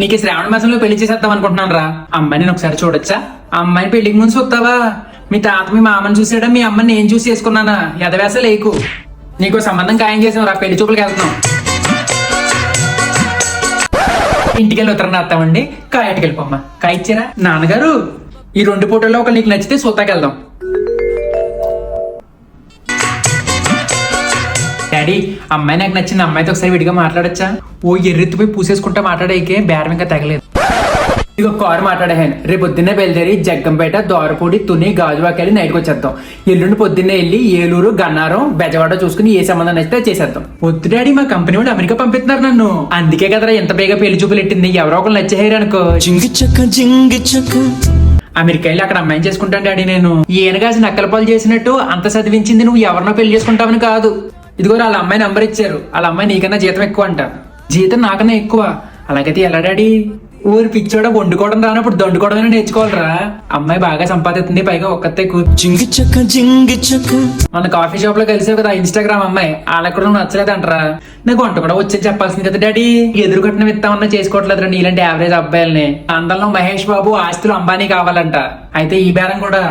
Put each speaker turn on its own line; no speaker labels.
నీకు శ్రావణ మాసంలో పెళ్లి చేసేద్దాం అనుకుంటున్నాను రా. అమ్మాయిని నేను ఒకసారి చూడొచ్చా? అమ్మాయిని పెళ్లికి ముందు చూస్తావా? మీ తాత మీ మామని చూసాడా, మీ అమ్మని నేను చూసి చేసుకున్నానా? ఎదవేస లేకు. నీకు సంబంధం ఖాయం చేసాం రా, పెళ్లి చూపులకి వెళ్తున్నాం. ఇంటికెళ్ళి ఉత్తరం రాస్తామండి. కాయటికి వెళ్ళిపోమ్మా. కాయ ఇచ్చారా నాన్నగారు? ఈ 2 ఫోటోల్లో ఒక నీకు నచ్చితే సూతాకెళ్దాం. డాడీ, అమ్మాయి నాకు నచ్చింది. అమ్మాయితో ఒకసారి విడిగా మాట్లాడచ్చా? ఓ ఎర్రెత్తిపోయి పూసేసుకుంటా మాట్లాడేకే బేరం ఇంకా తగలేదు. ఇక కారు మాట్లాడాను. రేపు పొద్దున్నే బయలుదేరి జగ్గంపేట, దోరపూడి, తుని, గాజువాకెళ్ళి నైట్కి వచ్చేద్దాం. ఎల్లుండి పొద్దున్నే వెళ్ళి ఏలూరు, గన్నారం, బెజవాడ చూసుకుని ఏ సంబంధం నచ్చితే చేసేద్దాం. వద్దు డాడీ, మా కంపెనీ వాళ్ళు అమెరికా పంపిస్తున్నారు నన్ను. అందుకే కదరా ఎంత బేగా పెళ్లి చూపులు ఎట్టింది. ఎవరో ఒకరు నచ్చేహారు అనుకో. అమెరికా వెళ్ళి అక్కడ అమ్మాయిని చేసుకుంటాను డాడీ నేను. ఈయనగాసి నక్కలపాలు చేసినట్టు అంత చదివించింది నువ్వు ఎవరినో పెళ్లి చేసుకుంటావని కాదు. ఇదిగో వాళ్ళ అమ్మాయి నంబర్ ఇచ్చారు. వాళ్ళ అమ్మాయి నీకన్నా జీతం ఎక్కువ అంట. జీతం నాకన్నా ఎక్కువ? అలాగైతే ఎలా డాడీ? ఊరి పిచ్చోడ వండుకోవడం రానప్పుడు దండుకోవడమైనా నేర్చుకోవాలరా. అమ్మాయి బాగా సంపాదిస్తుంది, పైగా ఒక్కతే మన కాఫీ షాప్ లో కలిసావు కదా ఇన్స్టాగ్రామ్ అమ్మాయి, వాళ్ళకి కూడా నచ్చలేదు అంటారా? నాకు వంట కూడా వచ్చేది చెప్పాల్సింది కదా డాడీ. ఎదురు కట్టిన విత్తామన్నా చేసుకోవట్లేదురా నీలాంటి యావరేజ్ అబ్బాయిల్ని. అందరిలో మహేష్ బాబు, ఆస్తులు అంబానీ కావాలంట. అయితే ఈ బేరం కూడా